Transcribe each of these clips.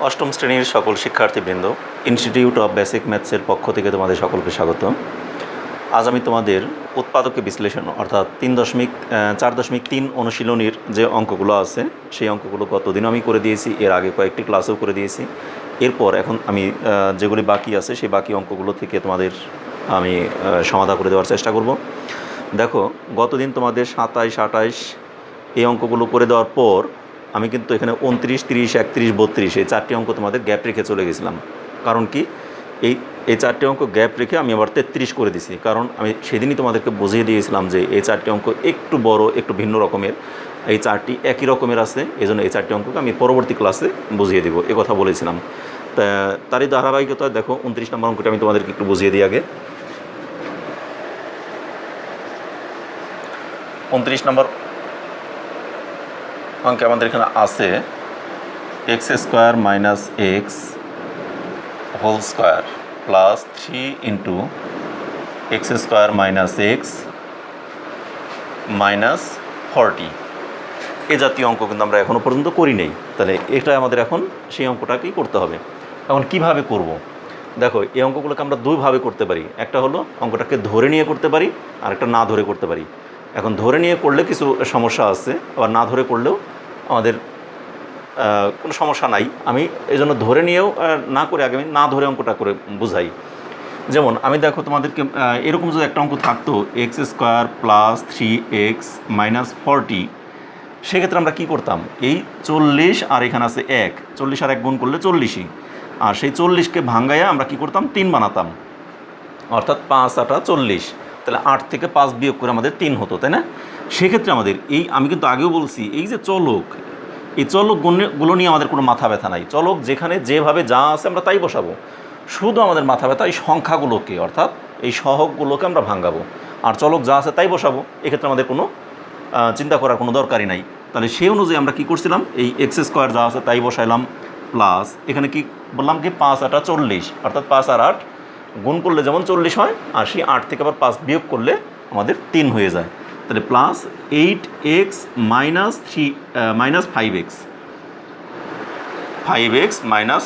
অষ্টম শ্রেণীর সকল শিক্ষার্থীবৃন্দ, ইনস্টিটিউট অফ বেসিক ম্যাথসের পক্ষ থেকে তোমাদের সকলকে স্বাগত। আজ আমি তোমাদের উৎপাদকে বিশ্লেষণ অর্থাৎ 4.3 অনুশীলনীর যে অঙ্কগুলো আছে সেই অঙ্কগুলো গতদিন আমি করে দিয়েছি, এর আগে কয়েকটি ক্লাসেও করে দিয়েছি। এরপর এখন আমি যেগুলি বাকি আছে সেই বাকি অঙ্কগুলো থেকে তোমাদের আমি সমাধান করে দেওয়ার চেষ্টা করব। দেখো, গতদিন তোমাদের 27, 28 এই অঙ্কগুলো করে দেওয়ার পর আমি কিন্তু এখানে 29, 30, 31, 32 এই চারটি অঙ্ক তোমাদের গ্যাপ রেখে চলে গেছিলাম। কারণ কি, এই চারটি অঙ্ক গ্যাপ রেখে আমি আবার 33 করে দিছি। কারণ আমি সেদিনই তোমাদেরকে বুঝিয়ে দিয়েছিলাম যে এই চারটি অঙ্ক একটু বড়, একটু ভিন্ন রকমের, এই চারটি একই রকমের আছে, এই জন্য এই চারটি অঙ্ককে আমি পরবর্তী ক্লাসে বুঝিয়ে দেবো, এ কথা বলেছিলাম। তারই ধারাবাহিকতা দেখো 29 নম্বর অঙ্কটা আমি তোমাদেরকে একটু বুঝিয়ে দিই আগে। 29 নম্বর অঙ্কে আমাদের এখানে আছে x² - x whole square plus 3 into x² - x minus 40। এ জাতীয় অঙ্ক কিন্তু আমরা এখনও পর্যন্ত করি নেই। তাহলে এটা আমাদের এখন সেই অঙ্কটাকেই করতে হবে। এখন কিভাবে করব? দেখো, এই অঙ্কগুলোকে আমরা দুইভাবে করতে পারি। একটা হলো অঙ্কটাকে ধরে নিয়ে করতে পারি, আর একটা না ধরে করতে পারি। এখন ধরে নিয়ে করলে কিছু সমস্যা আছে, আবার না ধরে করলেও আমাদের কোনো সমস্যা নাই। আমি এই জন্য ধরে নিয়েও না করে আগে আমি না ধরে অঙ্কটা করে বুঝাই। যেমন আমি দেখো তোমাদেরকে এরকম যদি একটা অঙ্ক থাকতো x² + 3x - 40, সেক্ষেত্রে আমরা কী করতাম, এই 40 আর এখানে আছে 1, 40 আর 1 গুণ করলে 40ই, আর সেই 40কে ভাঙ্গাইয়া আমরা কী করতাম, 3 বানাতাম, অর্থাৎ 5 × 8 = 40। তাহলে 8 থেকে 5 বিয়োগ করে আমাদের 3 হতো, তাই না? সেক্ষেত্রে আমাদের আমি কিন্তু আগেও বলছি, এই যে চলক, এই চলকগুলো নিয়ে আমাদের কোনো মাথা ব্যথা নাই। চলক যেখানে যেভাবে যা আছে আমরা তাই বসাবো। শুধু আমাদের মাথা ব্যথা এই সংখ্যাগুলোকে, অর্থাৎ এই সহগগুলোকে আমরা ভাঙাবো, আর চলক যা আছে তাই বসাবো। এক্ষেত্রে আমাদের কোনো চিন্তা করার কোনো দরকারই নাই। তাহলে সেই অনুযায়ী আমরা কী করছিলাম, এই x² যা আছে তাই বসাইলাম, প্লাস এখানে কি বললাম কি 5 × 8 = 40, অর্থাৎ 5 আর 8 গুণ করলে যেমন 40 হয়, আর সেই 8 থেকে আবার 5 বিয়োগ করলে আমাদের 3 হয়ে যায়। তাহলে প্লাস 8x - 5x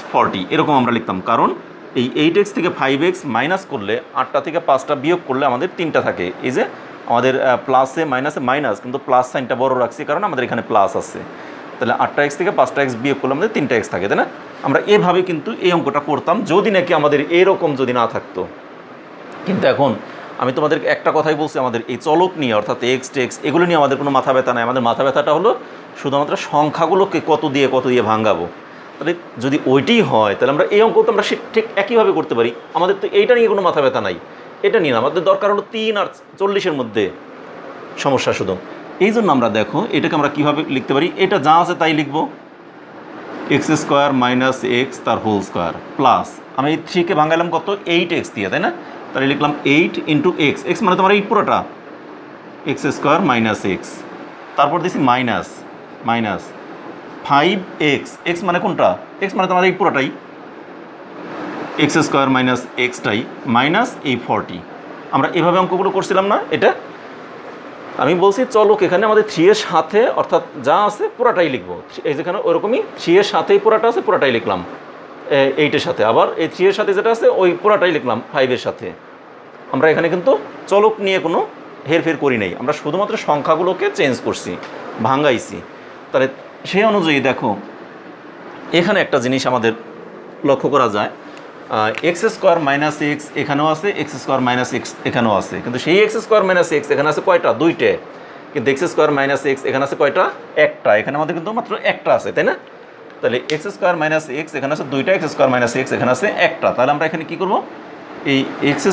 - 40 এরকম আমরা লিখতাম। কারণ এই 8x থেকে 5x মাইনাস করলে 8টা থেকে 5টা বিয়োগ করলে আমাদের 3টা থাকে। এই যে আমাদের প্লাসে মাইনাসে মাইনাস, কিন্তু প্লাস সাইনটা বড় রাখছি কারণ আমাদের এখানে প্লাস আছে। তাহলে 8টা x থেকে 5টা x বিয়োগ করলে আমাদের 3টা x থাকে, তাই না? আমরা এভাবে কিন্তু এই অঙ্কটা করতাম যদি নাকি আমাদের এরকম যদি না থাকতো। কিন্তু এখন আমি তোমাদেরকে একটা কথাই বলছি, আমাদের এই চলক নিয়ে, অর্থাৎ x টেক্স এগুলো নিয়ে আমাদের কোনো মাথা ব্যথা নাই। আমাদের মাথা ব্যথাটা হলো শুধুমাত্র সংখ্যাগুলোকে কত দিয়ে ভাঙাবো। তাহলে যদি ওইটাই হয়, তাহলে আমরা এই অঙ্ক তো আমরা ঠিক একইভাবে করতে পারি। আমাদের তো এইটা নিয়ে কোনো মাথা ব্যথা নাই, এটা নিয়ে না। আমাদের দরকার হলো 3 আর 40-এর মধ্যে সমস্যা শুধু। এই জন্য আমরা দেখো এটাকে আমরা কীভাবে লিখতে পারি, এটা যা আছে তাই লিখব, x² - x তার হোল স্কোয়ার প্লাস আমি এই 3কে ভাঙাইলাম কত, 8x দিয়ে, তাই না? তাহলে লিখলাম 8 × x, x মানে তোমার এই পুরোটা, x² - x, তারপর দিছি মাইনাস 5x, x মানে কোনটা, x মানে তোমার এই পুরোটাই, x² - x-টাই মাইনাস এই 40। আমরা এভাবে অঙ্কগুলো করছিলাম না? এটা আমি বলছি চলক এখানে আমাদের 3 এর সাথে, অর্থাৎ যা আছে পুরাটাই লিখবো। এই যেখানে ওরকমই 3 এর সাথেই পুরাটা আছে, পুরাটাই লিখলাম 8-এর সাথে, আবার এই 3 এর সাথে যেটা আছে ওই পুরাটাই লিখলাম 5-এর সাথে। আমরা এখানে কিন্তু চলক নিয়ে কোনো হেরফের করি নাই, আমরা শুধুমাত্র সংখ্যাগুলোকে চেঞ্জ করছি, ভাঙ্গাইছি। তাহলে সেই অনুযায়ী দেখো এখানে একটা জিনিস আমাদের লক্ষ্য করা যায়, x² - x এখানেও আছে, x² - x এখানেও আছে, কিন্তু সেই x² - x এখানে আছে কয়টা, 2টে। কিন্তু x² - x এখানে আছে কয়টা, একটা। এখানে আমাদের কিন্তু মাত্র একটা আছে, তাই না? তাহলে x² - x এখানে আছে 2টা, x² - x এখানে আছে একটা। তাহলে আমরা এখানে কী করব, এই x²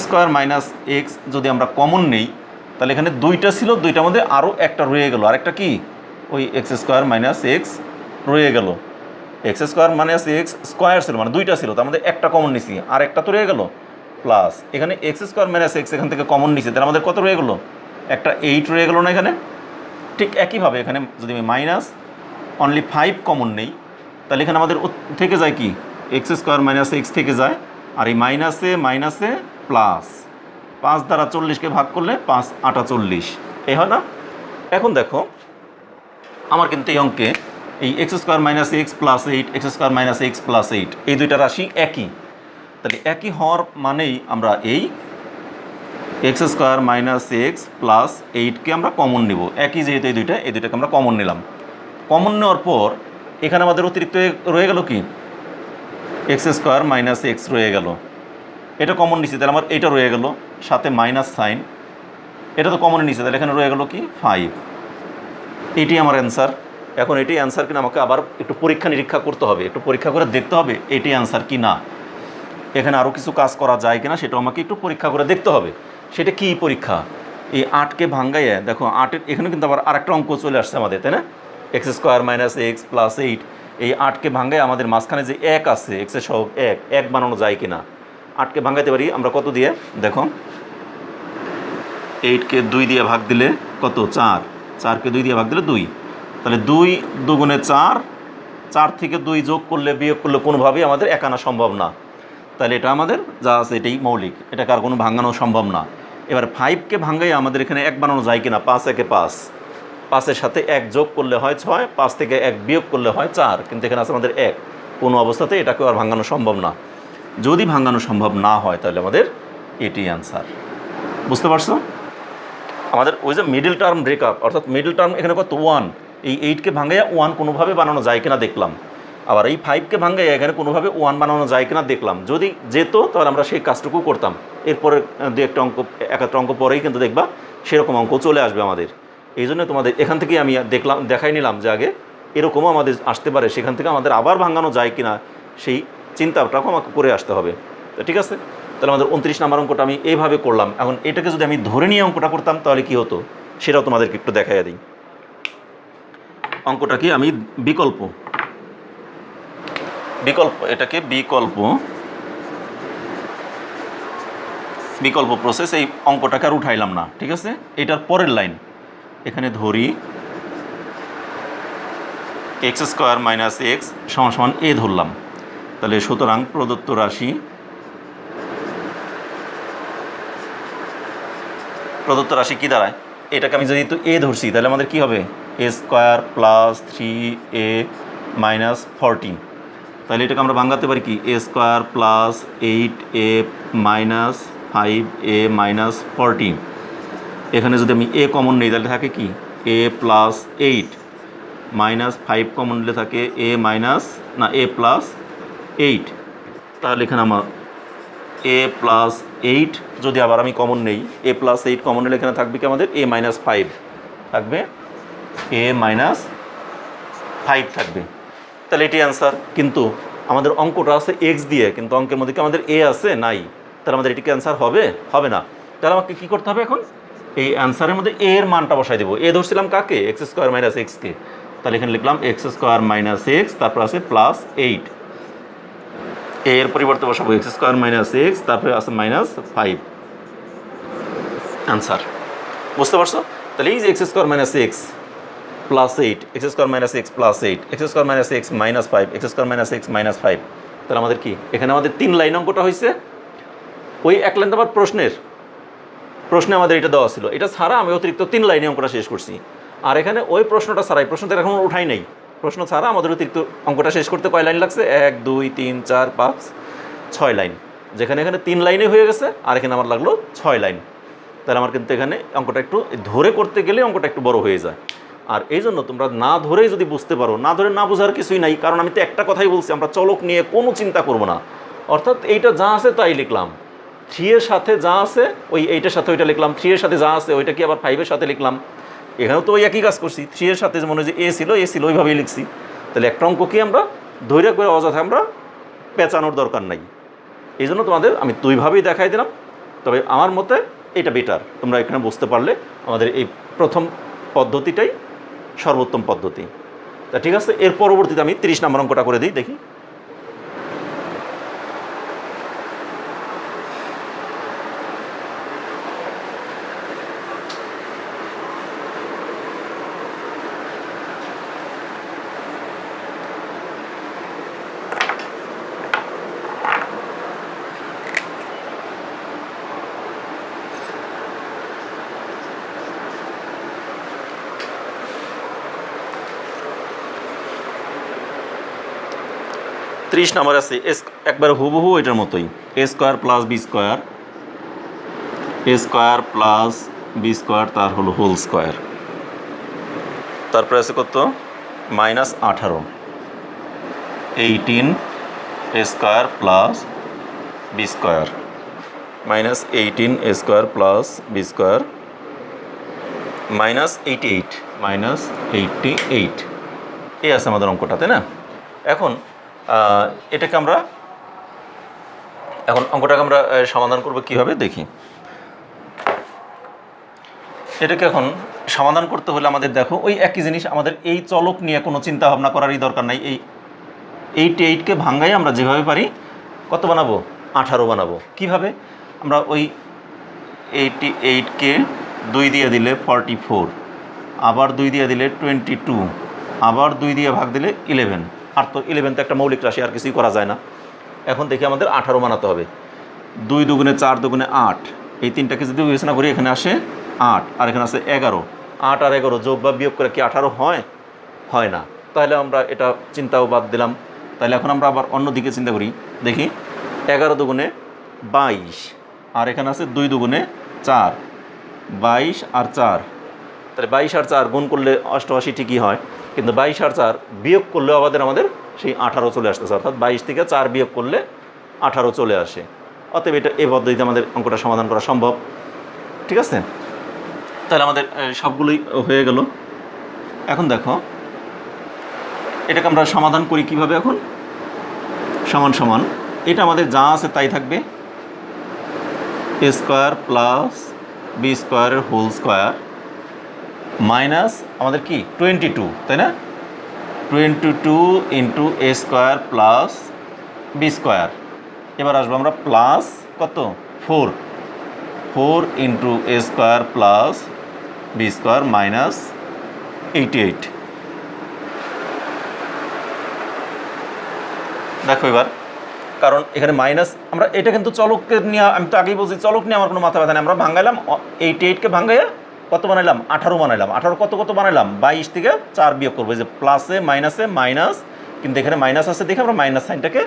- x যদি আমরা কমন নেই, তাহলে এখানে 2টা ছিল, 2টার মধ্যে আরও একটা রয়ে গেল, আরেকটা কি, ওই x² - x রয়ে গেল। x² - x স্কোয়ার ছিল, মানে 2টা ছিল, তার মধ্যে একটা কমন নিছি, আর একটা তো রয়ে গেল, প্লাস এখানে x² - x এখান থেকে কমন নিছি, তাহলে আমাদের কত রয়ে গেলো, একটা 8 রয়ে গেলো না এখানে? ঠিক একইভাবে এখানে যদি আমি মাইনাস অনলি 5 কমন নেই, তাহলে এখানে আমাদের থেকে যায় কি, x² - x থেকে যায়, আর এই মাইনাসে প্লাস 5 দ্বারা 40কে ভাগ করলে 5 × 8 = 40, এই হয় না? এখন দেখো আমার কিন্তু এই অঙ্কে এই x square minus x plus eight, x square minus x plus eight, এই দুইটা রাশি একই। তাহলে একই হওয়ার মানেই আমরা এই x square minus x plus এইটকে আমরা কমন নিব। একই যেহেতু এই দুইটাকে আমরা কমন নিলাম। কমন নেওয়ার পর এখানে আমাদের অতিরিক্ত রয়ে গেল কি, এক্স স্কোয়ার মাইনাস এক্স রয়ে গেল। এটা কমন নিচ্ছি, তাহলে আমার এটা রয়ে গেল, সাথে মাইনাস সাইন, এটা তো কমন নিচ্ছে, তাহলে এখানে রয়ে গেল কি 5। এটি আমার অ্যান্সার। এখন এটি অ্যান্সার কিনা আমাকে আবার একটু পরীক্ষা নিরীক্ষা করতে হবে, একটু পরীক্ষা করে দেখতে হবে এটি অ্যান্সার কি না, এখানে আরও কিছু কাজ করা যায় কিনা সেটাও আমাকে একটু পরীক্ষা করে দেখতে হবে। সেটা কি পরীক্ষা? এই 8কে ভাঙ্গাইয়ে দেখো, 8-এর এখানে কিন্তু আবার আরেকটা অঙ্ক চলে আসছে আমাদের, তাই না? X square minus x plus eight, এই 8কে ভাঙ্গায় আমাদের মাঝখানে যে এক আছে, এক্সের সহগ এক বানানো যায় কিনা। 8কে ভাঙ্গাইতে পারি আমরা কত দিয়ে, দেখো 8কে 2 দিয়ে ভাগ দিলে কত, 4, 4কে 2 দিয়ে ভাগ দিলে 2, তাহলে 2 2 4, 4 থেকে 2 যোগ করলে বিয়োগ করলে কোনোভাবেই আমাদের এক আনা সম্ভব না। তাহলে এটা আমাদের যা আছে এটাই মৌলিক, এটাকে আর কোনো ভাঙানো সম্ভব না। এবার 5কে ভাঙ্গাই আমাদের এখানে এক বানানো যায় কিনা, 5 একে 5, 5-এর সাথে 1 যোগ করলে হয় 6, 5 থেকে 1 বিয়োগ করলে হয় 4, কিন্তু এখানে আছে আমাদের 1, কোনো অবস্থাতে এটাকেও আর ভাঙানো সম্ভব না। যদি ভাঙানো সম্ভব না হয় তাহলে আমাদের এটি অ্যান্সার। বুঝতে পারছো? আমাদের ওই যে মিডল টার্ম ব্রেকআপ, অর্থাৎ মিডল টার্ম এখানে কত 1, এই 8কে ভাঙ্গাইয়া 1 কোনোভাবে বানানো যায় কিনা দেখলাম, আবার এই 5কে ভাঙ্গাইয়া এখানে কোনোভাবে 1 বানানো যায় কিনা দেখলাম। যদি যেত তাহলে আমরা সেই কাজটুকু করতাম। এরপরে দু একটা অঙ্ক, একটা অঙ্ক পরেই কিন্তু দেখবা সেরকম অঙ্ক চলে আসবে আমাদের। এই জন্য তোমাদের এখান থেকেই আমি দেখাই নিলাম যে আগে এরকমও আমাদের আসতে পারে, সেখান থেকে আমাদের আবার ভাঙানো যায় কিনা সেই চিন্তাটাও আমাকে করে আসতে হবে। তো ঠিক আছে, তাহলে আমাদের 29 নম্বর অঙ্কটা আমি এইভাবে করলাম। এখন এটাকে যদি আমি ধরে নিয়ে অঙ্কটা করতাম তাহলে কি হতো সেটাও তোমাদেরকে একটু দেখাইয়া দিই। অঙ্কটা কি, আমি বিকল্প এটাকে বিকল্প প্রসেস, এই অঙ্কটাকে আর উঠাইলাম না। ঠিক আছে, এটার পরের লাইন এখানে ধরি এক্স স্কোয়ার মাইনাস এক্স সমান সমান এ ধরলাম। তাহলে সুতরাং প্রদত্ত রাশি কি দাঁড়ায়, এটাকে আমি যদি এ ধরছি তাহলে আমাদের কি হবে, এ স্কোয়ার প্লাস 3a মাইনাস 14। তাহলে এটাকে আমরা ভাঙাতে পারি কি, a square plus 8a minus 5a minus 14। এখানে যদি আমি এ কমন নিই তাহলে থাকে কি, এ প্লাস 8 মাইনাস 5 কমন নিলে থাকে এ মাইনাস না এ প্লাস 8। তাহলে এখানে আমার এ প্লাস 8 যদি আবার আমি কমন নেই, এ প্লাস 8 কমন নিলে এখানে থাকবে কি আমাদের এ মাইনাস 5 থাকবে, এ মাইনাস 5 থাকবে। তাহলে এটি অ্যান্সার। কিন্তু আমাদের অঙ্কটা আছে এক্স দিয়ে, কিন্তু অঙ্কের মধ্যে কি আমাদের এ আছে, নাই। তাহলে আমাদের এটি কি অ্যান্সার হবে, হবে না। তাহলে আমাকে কী করতে হবে, এখন এই অ্যান্সারের মধ্যে এ এর মানটা বসাই দেবো। এ ধরছিলাম কাকে, এক্স স্কোয়ার মাইনাস এক্সকে। তাহলে এখানে লিখলাম এক্স স্কোয়ার মাইনাস এক্স, তারপর আছে প্লাস 8, এর পরিবর্তে বসাবো এক্স স্কোয়ার মাইনাস এক্স, তারপরে আছে মাইনাস 5, অ্যান্সার। বুঝতে পারছো? তাহলে এই যে x square minus x plus 8, x square minus x plus 8, x square minus x minus 5, x square minus x minus 5। তাহলে আমাদের কি, এখানে আমাদের 3 লাইন অঙ্কটা হয়েছে। ওই 1 লাইন আবার প্রশ্নে আমাদের এটা দেওয়া ছিল, এটা ছাড়া আমি অতিরিক্ত 3 লাইনে অঙ্কটা শেষ করছি। আর এখানে ওই প্রশ্নটা ছাড়াই, প্রশ্নটা এখন উঠাই নাই, প্রশ্ন ছাড়া আমাদের অতিরিক্ত অঙ্কটা শেষ করতে কয় লাইন লাগছে, 1 2 3 4 5 6 লাইন। যেখানে এখানে 3 লাইনে হয়ে গেছে, আর এখানে আমার লাগলো 6 লাইন। তাহলে আমার কিন্তু এখানে অঙ্কটা একটু ধরে করতে গেলে অঙ্কটা একটু বড় হয়ে যায়। আর এই জন্য তোমরা না ধরেই যদি বুঝতে পারো, না ধরে না বোঝার কিছুই নাই, কারণ আমি তো একটা কথাই বলছি, আমরা চলক নিয়ে কোনো চিন্তা করব না। অর্থাৎ এইটা যা আছে তাই লিখলাম, 3 এর সাথে যা আছে ওই 8-এর সাথে ওইটা লিখলাম, 3 এর সাথে যা আছে ওইটা কি আবার 5-এর সাথে লিখলাম। এখানেও তো ওই একই কাজ করছি, 3 এর সাথে মনে হয় যে এ ছিল ওইভাবেই লিখছি। তাহলে একটা অঙ্ক কি আমরা ধৈর্য করে অযথা আমরা পেঁচানোর দরকার নাই। এই জন্য তোমাদের আমি 2ভাবেই দেখাই দিলাম। তবে আমার মতে এটা বেটার, তোমরা এখানে বুঝতে পারলে আমাদের এই প্রথম পদ্ধতিটাই সর্বোত্তম পদ্ধতি। তা ঠিক আছে, এর পরবর্তীতে আমি 30 নম্বর অঙ্কটা করে দিই, দেখি। 29 নাম্বার আছে এস, একবার হুবহু এটার মতোই, এ স্কোয়ার প্লাস বি স্কোয়ার, এ স্কোয়ার প্লাস বি স্কোয়ার তার হলো হোল স্কোয়ার, তারপরে আছে কত -18, 18 এ স্কোয়ার প্লাস বি স্কোয়ার, -18 এ স্কোয়ার প্লাস বি স্কোয়ার, -88, -88 এই আছে আমাদের অঙ্কটা, তাই না? এখন এটাকে আমরা অঙ্কটাকে আমরা সমাধান করবো কীভাবে দেখি। এটাকে এখন সমাধান করতে হলে আমাদের দেখো ওই একই জিনিস, আমাদের এই চলক নিয়ে কোনো চিন্তা ভাবনা করারই দরকার নাই। এই 88কে ভাঙ্গাই আমরা যেভাবে পারি কত বানাবো, 18 বানাবো। কিভাবে? আমরা ওই 88কে 2 দিয়ে দিলে 44, আবার 2 দিয়ে দিলে 22, আবার 2 দিয়ে ভাগ দিলে 11, আর তো 11 তো একটা মৌলিক রাশি, আর কিছুই করা যায় না। এখন দেখি আমাদের 18 বানাতে হবে। 2 দুগুণে 4 দুগুণে 8, এই তিনটাকে যদি বিবেচনা করি এখানে আসে 8 আর এখানে আছে 11, 8 আর 11 যোগ বা বিয়োগ করে কি 18 হয়? হয় না। তাহলে আমরা এটা চিন্তাও বাদ দিলাম। তাহলে এখন আমরা আবার অন্যদিকে চিন্তা করি, দেখি 11 দুগুণে 22 আর এখানে আছে 2 দুগুণে 4, 22 আর 4, তাহলে 22 আর 4 গুণ করলে 88 ঠিকই হয়, কিন্তু 22 আর 4 বিয়োগ করলেও আমাদের সেই 18 চলে আসতেছে, অর্থাৎ 22 থেকে 4 বিয়োগ করলে 18 চলে আসে। অতএব এটা এই পদ্ধতিতে আমাদের অঙ্কটা সমাধান করা সম্ভব। ঠিক আছে, তাহলে আমাদের সবগুলোই হয়ে গেল। এখন দেখো এটাকে আমরা সমাধান করি কিভাবে। এখন সমান সমান এটা আমাদের যা আছে তাই থাকবে, এ স্কোয়ার প্লাস বি স্কোয়ারের হোল স্কোয়ার মাইনাস আমাদের কি 22, তাই না? 22 into a square plus b square. এবার আসবো আমরা প্লাস কত 4 into a square plus b square minus 88। দেখো এবার, কারণ এখানে মাইনাস, আমরা এটা কিন্তু চলককে নিয়ে, আমি তো আগেই বলছি চলক নিয়ে আমার কোনো মাথা ব্যথা নেই। আমরা ভাঙাইলাম 88কে ভাঙাইয়া কত বানাইলাম, 18 বানাইলাম। 18 কত বানাইলাম, 22 থেকে 4 বিয়োগ করবো, যে প্লাসে মাইনাসে মাইনাস, কিন্তু এখানে মাইনাস আছে দেখে আমরা মাইনাস সাইনটাকে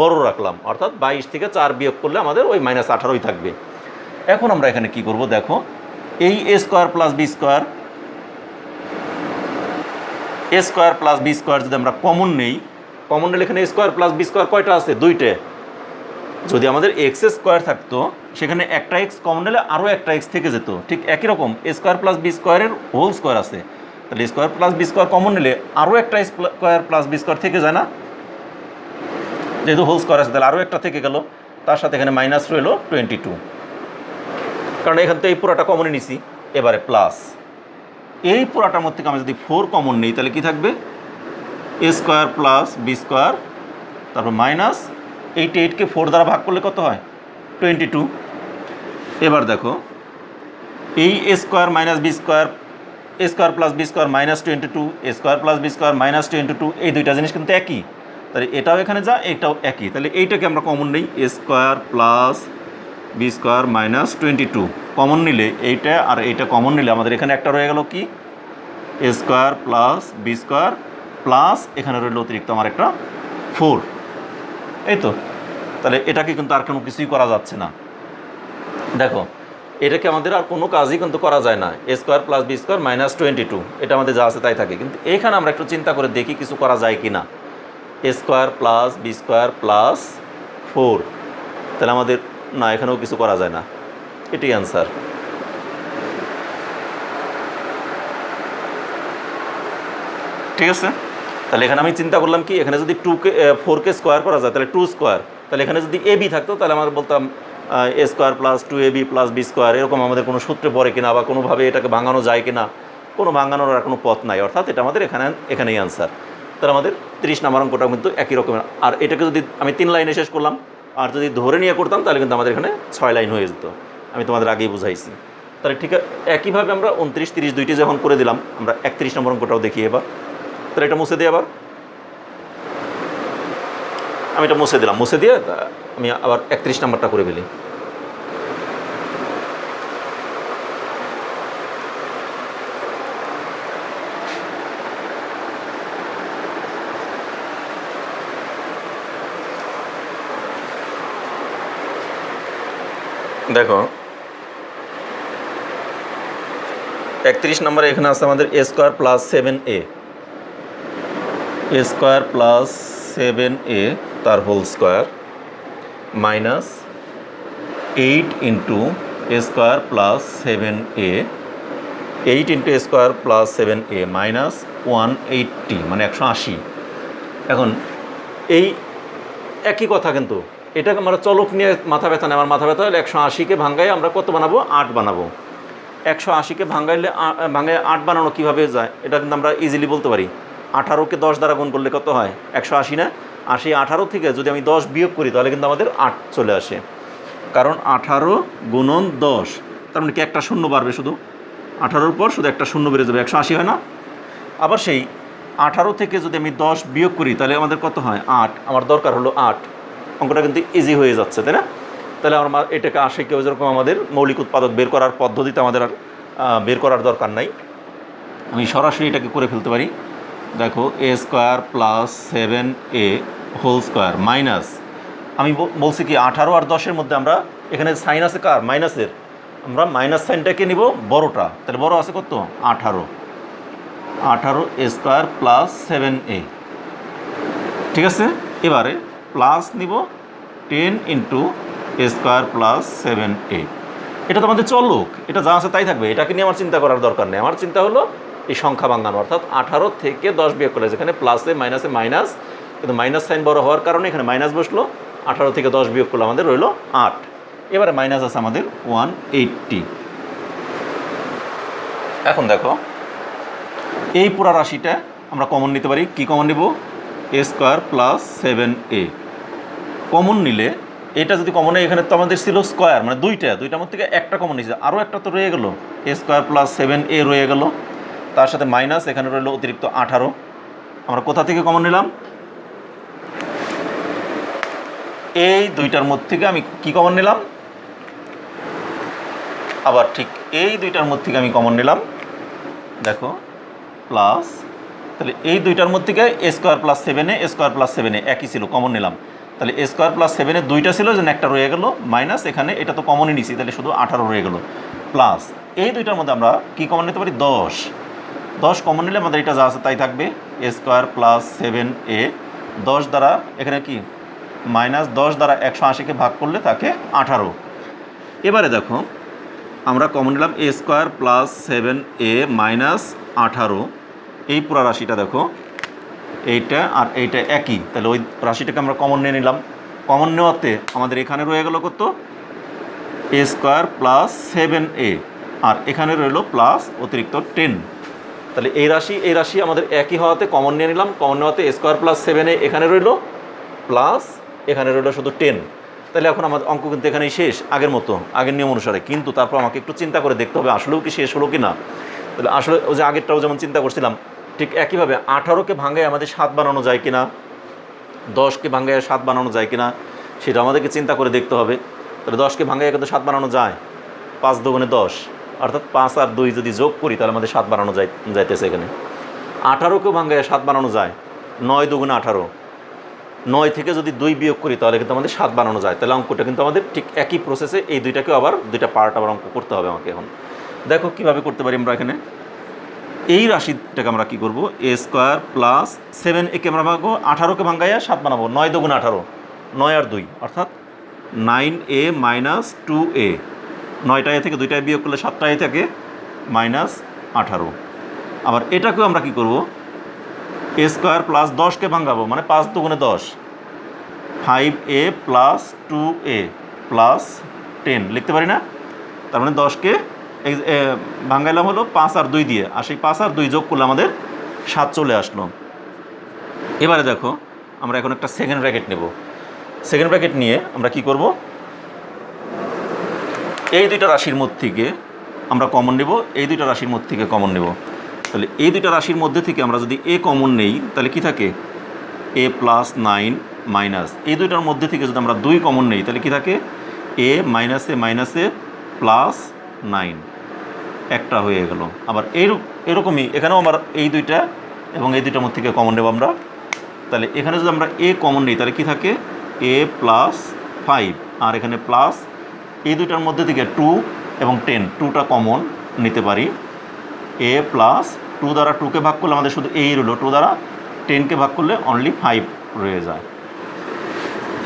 বড় রাখলাম, অর্থাৎ 22 থেকে 4 বিয়োগ করলে আমাদের ওই -18ই থাকবে। এখন আমরা এখানে কি করব, দেখো এই এ স্কোয়ার প্লাস বি স্কোয়ার, এ স্কোয়ার প্লাস বি স্কোয়ার যদি আমরা কমন নেই, কমন নিলে এখানে এ স্কোয়ার প্লাস বি স্কোয়ার কয়টা আছে, 2টে। যদি আমাদের এক্স স্কোয়ার থাকতো সেখানে একটা এক্স কমন নিলে আরও একটা এক্স থেকে যেত। ঠিক একই রকম এ স্কোয়ার প্লাস বি স্কোয়ারের হোল স্কোয়ার আছে, তাহলে a square plus b square common নিলে আরও একটা স্কোয়ার প্লাস বি স্কোয়ার থেকে যায় না? যেহেতু হোল স্কোয়ার আছে তাহলে আরও একটা থেকে গেল, তার সাথে এখানে মাইনাস রইল 22, কারণ এখান থেকে এই পুরাটা কমনে নিছি। এবারে প্লাস এই পুরাটার মধ্যে থেকে আমি যদি 4 কমন নিই তাহলে কি থাকবে, a square plus b square, তারপর মাইনাস 88কে 4 দ্বারা ভাগ করলে কত হয়, 22। এবার দেখো এই এ স্কোয়ার মাইনাস বি স্কোয়ার, এ স্কোয়ার প্লাস বি স্কোয়ার -22, এ স্কোয়ার প্লাস বি স্কোয়ার -22, এই দুইটা জিনিস কিন্তু একই, তাহলে এটাও এখানে যা, এটাও একই, তাহলে এইটাকে আমরা কমন নিই, a square plus b square -22 common নিলে এইটা আর এইটা কমন নিলে আমাদের এখানে একটা রয়ে গেল কি, a square plus b square plus এখানে রইল অতিরিক্ত আমার একটা 4। এই তো, তাহলে এটাকে কিন্তু আর কোনো কিছুই করা যাচ্ছে না। দেখো এটাকে আমাদের আর কোনো কাজই কিন্তু করা যায় না, a square plus b square -22, এটা আমাদের যা আছে তাই থাকে। কিন্তু এইখানে আমরা একটু চিন্তা করে দেখি কিছু করা যায় কি না। A square plus b square plus 4, তাহলে আমাদের না, এখানেও কিছু করা যায় না, এটাই অ্যান্সার। ঠিক আছে, তাহলে এখানে আমি চিন্তা করলাম কি, এখানে যদি 4কে স্কোয়ার করা যায় তাহলে 2 স্কোয়ার, তাহলে এখানে যদি এ বি থাকতো তাহলে আমরা বলতাম a square plus 2ab plus b square, এরকম আমাদের কোনো সূত্রে পড়ে কিনা বা কোনোভাবে এটাকে ভাঙানো যায় কিনা, কোনো ভাঙানোর আর কোনো পথ নাই, অর্থাৎ এটা আমাদের এখানেই অ্যান্সার। তাহলে আমাদের 30 নম্বর অঙ্কটা কিন্তু একই রকমের। আর এটাকে যদি আমি 3 লাইনে শেষ করলাম, আর যদি ধরে নিয়ে করতাম তাহলে কিন্তু আমাদের এখানে 6 লাইন হয়ে যেত, আমি তোমাদের আগেই বুঝাইছি। তাহলে ঠিক একইভাবে আমরা 29, 30 দুইটি যখন করে দিলাম, আমরা 31 নম্বর অঙ্কটাও দেখি এবার। তাহলে এটা মুছে দিই, আবার আমি এটা মুছে দিলাম, মুছে দিয়ে আমি আবার 31 নম্বরটা করে ফেলি। দেখো 31 নম্বরে এখানে আছে আমাদের এ স্কোয়ার প্লাস 7a, এ স্কোয়ার প্লাস 7a তার whole square minus 8 into a square plus 7a, 8 into a square plus 7a minus 180 মানে 180। এখন এই একই কথা, কিন্তু এটাকে আমরা চলক নিয়ে মাথা ব্যথা নেই। আমার মাথা ব্যথা হলে 180কে ভাঙ্গাই আমরা কত বানাবো? 8 বানাবো। 180কে ভাঙ্গাইলে ভাঙ্গায় 8 বানানো কীভাবে যায় এটা কিন্তু আমরা ইজিলি বলতে পারি। 18কে 10 দ্বারা গুণ করলে কত হয়? 180 না? 80 18 থেকে যদি আমি 10 বিয়োগ করি তাহলে কিন্তু আমাদের 8 চলে আসে, কারণ 18 গুণন 10, তার মানে কি একটা শূন্য বাড়বে, শুধু 18-র পর শুধু একটা শূন্য বেড়ে যাবে, 180 হয় না? আবার সেই 18 থেকে যদি আমি 10 বিয়োগ করি তাহলে আমাদের কত হয়? 8। আমার দরকার হলো 8। অঙ্কটা কিন্তু ইজি হয়ে যাচ্ছে, তাই না? তাহলে আমার এটাকে আসে কেউ যেরকম আমাদের মৌলিক উৎপাদক বের করার পদ্ধতিতে আমাদের আর বের করার দরকার নাই, আমি সরাসরি এটাকে করে ফেলতে পারি। দেখো a square plus 7a whole square minus, আমি বলছি কি 18 আর 10-এর মধ্যে আমরা এখানে সাইন আছে কার? মাইনাসের। আমরা মাইনাস সাইনটাকে নিব বড়টা, তাহলে বড় আছে কত? 18 এ স্কোয়ার প্লাস 7a, ঠিক আছে? এবারে প্লাস নিব 10 into a square plus 7a। এটা তো আমাদের চলক, এটা যা আছে তাই থাকবে, এটাকে নিয়ে আমার চিন্তা করার দরকার নেই। আমার চিন্তা হলো এই সংখ্যা ভাঙানো, অর্থাৎ 18 থেকে 10 বিয়োগ করলে যেখানে প্লাসে মাইনাসে মাইনাস, কিন্তু মাইনাস সাইন বড় হওয়ার কারণে এখানে মাইনাস বসলো। 18 থেকে 10 বিয়োগ করলে আমাদের রইল 8। এবারে মাইনাস আছে আমাদের 180। এখন দেখো এই পুরা রাশিটা আমরা কমন নিতে পারি। কি কমন নিব? এ স্কোয়ার প্লাস 7a কমন নিলে, এটা যদি কমন হয়, এখানে তো আমাদের ছিল স্কোয়ার মানে দুইটার মধ্যে থেকে একটা কমন নিয়েছে, আরও একটা তো রয়ে গেল, এ স্কোয়ার প্লাস 7a রয়ে গেল, তার সাথে মাইনাস এখানে রইল অতিরিক্ত 18। আমরা কোথা থেকে কমন নিলাম? এই দুইটার মধ্যে থেকে আমি কি কমন নিলাম? আবার ঠিক এই দুইটার মধ্যে থেকে আমি কমন নিলাম, দেখো প্লাস, তাহলে এই দুইটার মধ্যে থেকে এ স্কোয়ার প্লাস 7a, এ স্কোয়ার প্লাস 7a একই ছিল, কমন নিলাম। তাহলে এ স্কোয়ার প্লাস 7 দুইটা ছিল, যেন একটা রয়ে গেল, মাইনাস এখানে এটা তো কমনই নিছি, তাহলে শুধু 18 রয়ে গেল, প্লাস এই দুইটার মধ্যে আমরা কি কমন নিতে পারি? 10 কমন নিলে আমাদের এটা যা আছে তাই থাকবে, এ স্কোয়ার প্লাস 7a 10 দ্বারা এখানে কি মাইনাস 10 দ্বারা 180কে ভাগ করলে থাকে 18। এবারে দেখো আমরা কমন নিলাম এ স্কোয়ার প্লাস 7a মাইনাস 18, এই পুরা রাশিটা দেখো এইটা আর এইটা একই, তাহলে ওই রাশিটাকে আমরা কমন নিয়ে নিলাম। কমন নেওয়াতে আমাদের এখানে রয়ে গেল কত? এ স্কোয়ার প্লাস 7a, আর এখানে রইল প্লাস অতিরিক্ত 10। তাহলে এই রাশি আমাদের একই হওয়াতে কমন নিয়ে নিলাম। কমন নেওয়াতে এ স্কোয়ার প্লাস 7a এখানে রইল, প্লাস এখানে রইল শুধু 10। তাহলে এখন আমাদের অঙ্ক কিন্তু এখানেই শেষ, আগের মতো, আগের নিয়ম অনুসারে। কিন্তু তারপর আমাকে একটু চিন্তা করে দেখতে হবে আসলেও কি শেষ হলো কি না। তাহলে আসলে ওই যে আগেরটাও যেমন চিন্তা করছিলাম, ঠিক একইভাবে 18কে ভাঙায় আমাদের 7 বানানো যায় কিনা, 10কে ভাঙায় 7 বানানো যায় কিনা, সেটা আমাদেরকে চিন্তা করে দেখতে হবে। তাহলে 10কে ভাঙায় কিন্তু 7 বানানো যায়, 5 দুগুণে 10, অর্থাৎ 5 আর 2 যদি যোগ করি তাহলে আমাদের 7 বানানো যাইতেছে এখানে। 18কেও ভাঙায় 7 বানানো যায়, 9 দুগুণে 18, 9 থেকে যদি 2 বিয়োগ করি তাহলে কিন্তু আমাদের 7 বানানো যায়। তাহলে অঙ্কটা কিন্তু আমাদের ঠিক একই প্রসেসে, এই দুইটাকেও আবার দুইটা পার্ট আবার অঙ্ক করতে হবে আমাকে। এখন দেখো কীভাবে করতে পারি আমরা। এখানে এই রাশিটাকে আমরা কী করবো? এ স্কোয়ার প্লাস 7a আমরা ভাঙবো, 18কে ভাঙ্গাইয়া 7 বানাবো, 9 দুগুণ 18, 9 আর 2 অর্থাৎ 9a মাইনাস 2a, 9টা এ থেকে 2টায় বিয়োগ করলে 7টা এ থেকে মাইনাস 18। আবার এটাকেও আমরা কী করবো? এ স্কোয়ার প্লাস 10কে ভাঙ্গাবো, মানে 5 দুগুণে 10, 5a প্লাস 2a প্লাস 10 লিখতে পারি না? তার মানে 10কে ভাঙ্গাইলাম হলো 5 আর 2 দিয়ে, আর সেই 5 আর 2 যোগ করলে আমাদের 7 চলে আসলো। এবারে দেখো আমরা এখন একটা সেকেন্ড ব্র্যাকেট নেব। সেকেন্ড ব্র্যাকেট নিয়ে আমরা কি করব? এই দুইটা রাশির মধ্যে থেকে আমরা কমন নেব, এই দুইটা রাশির মধ্যে থেকে কমন নেব। তাহলে এই দুইটা রাশির মধ্যে থেকে আমরা যদি এ কমন নেই তাহলে কি থাকে? এ প্লাস 9 মাইনাস, এই দুইটার মধ্যে থেকে যদি আমরা 2 কমন নেই তাহলে কি থাকে? এ মাইনাসে মাইনাসে প্লাস 9, একটা হয়ে গেল। আবার এরকমই এখানেও আমরা এই দুইটা এবং এই দুইটার মধ্যে থেকে কমন নেব আমরা। তাহলে এখানে যদি আমরা এ কমন নিই তাহলে কি থাকে? এ প্লাস 5, আর এখানে প্লাস এই দুইটার মধ্যে থেকে 2 এবং 10 2টা কমন নিতে পারি। a প্লাস 2 দ্বারা 2কে ভাগ করলে আমাদের শুধু এই রইল, 2 দ্বারা 10কে ভাগ করলে অনলি 5 রয়ে যায়।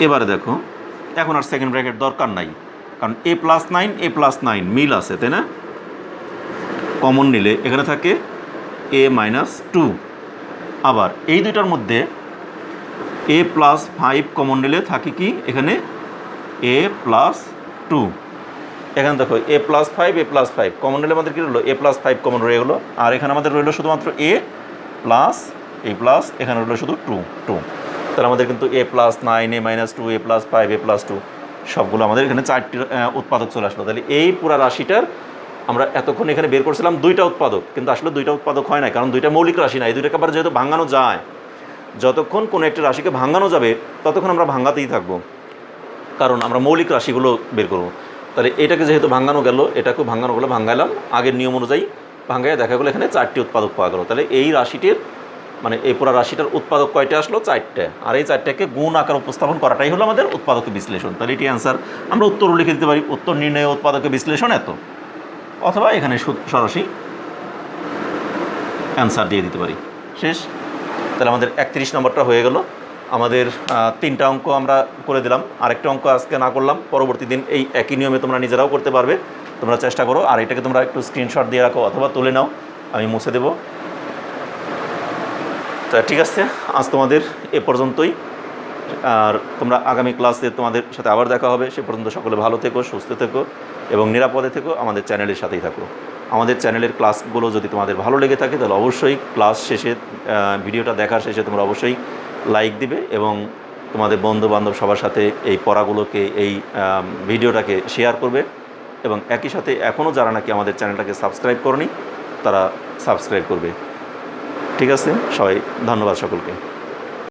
এবারে দেখো এখন আর সেকেন্ড ব্র্যাকেট দরকার নাই, কারণ a প্লাস 9 a প্লাস 9 মিল আছে, তাই না? কমন নিলে এখানে থাকে a মাইনাস 2। আবার এই দুইটার মধ্যে a প্লাস 5 কমন নিলে থাকে কি এখানে a প্লাস 2। এখানে দেখো a plus 5 a plus 5 common নিলে আমাদের কী রইলো a প্লাস 5 কমন রয়ে গেলো। আর এখানে আমাদের রইলো শুধুমাত্র a প্লাস এখানে রইলো শুধু 2। তাহলে আমাদের কিন্তু a plus 9 a minus 2 a plus 5 a plus 2 সবগুলো আমাদের এখানে 4টি উৎপাদক চলে আসলো। তাহলে এই পুরা রাশিটার আমরা এতক্ষণ এখানে বের করছিলাম 2টা উৎপাদক, কিন্তু আসলে 2টা উৎপাদক হয় না, কারণ 2টা মৌলিক রাশি না। এই 2টাকে আবার যেহেতু ভাঙানো যায়, যতক্ষণ কোনো একটা রাশিকে ভাঙানো যাবে ততক্ষণ আমরা ভাঙাতেই থাকবো, কারণ আমরা মৌলিক রাশিগুলো বের করবো। তাহলে এটাকে যেহেতু ভাঙানো গেল, এটাকেও ভাঙানো গেলো, ভাঙাইলাম আগের নিয়ম অনুযায়ী ভাঙাইয়া দেখা গেলো এখানে 4টি উৎপাদক পাওয়া গেলো। তাহলে এই রাশিটির মানে এই পুরা রাশিটার উৎপাদক কয়টা আসলো? 4টে। আর এই 4টাকে গুণ আকার উপস্থাপন করাটাই হলো আমাদের উৎপাদকের বিশ্লেষণ। তাহলে এটি অ্যান্সার। আমরা উত্তরও লিখে দিতে পারি, উত্তর নির্ণয় উৎপাদকের বিশ্লেষণ এত, অথবা এখানে সরাসরি অ্যান্সার দিয়ে দিতে পারি। শেষ। তাহলে আমাদের 31 নম্বরটা হয়ে গেল। আমাদের 3টা অঙ্ক আমরা করে দিলাম, আরেকটা অঙ্ক আজকে না করলাম, পরবর্তী দিন এই একই নিয়মে তোমরা নিজেরাও করতে পারবে। তোমরা চেষ্টা করো, আর এটাকে তোমরা একটু স্ক্রিনশট দিয়ে রাখো অথবা তুলে নাও, আমি মুছে দেবো। তা ঠিক আছে, আজ তোমাদের এ পর্যন্তই। আর তোমরা আগামী ক্লাসে তোমাদের সাথে আবার দেখা হবে। সে পর্যন্ত সকলে ভালো থেকো, সুস্থ থেকো এবং নিরাপদে থেকো। আমাদের চ্যানেলের সাথেই থাকো। আমাদের চ্যানেলের ক্লাসগুলো যদি তোমাদের ভালো লেগে থাকে তাহলে অবশ্যই ক্লাস শেষে ভিডিওটা দেখার শেষে তোমরা অবশ্যই লাইক দিবে এবং তোমাদের বন্ধুবান্ধব সবার সাথে এই পড়াগুলোকে, এই ভিডিওটাকে শেয়ার করবে। এবং একই সাথে এখনও যারা নাকি আমাদের চ্যানেলটাকে সাবস্ক্রাইব করনি তারা সাবস্ক্রাইব করবে। ঠিক আছে, সবাই ধন্যবাদ সকলকে।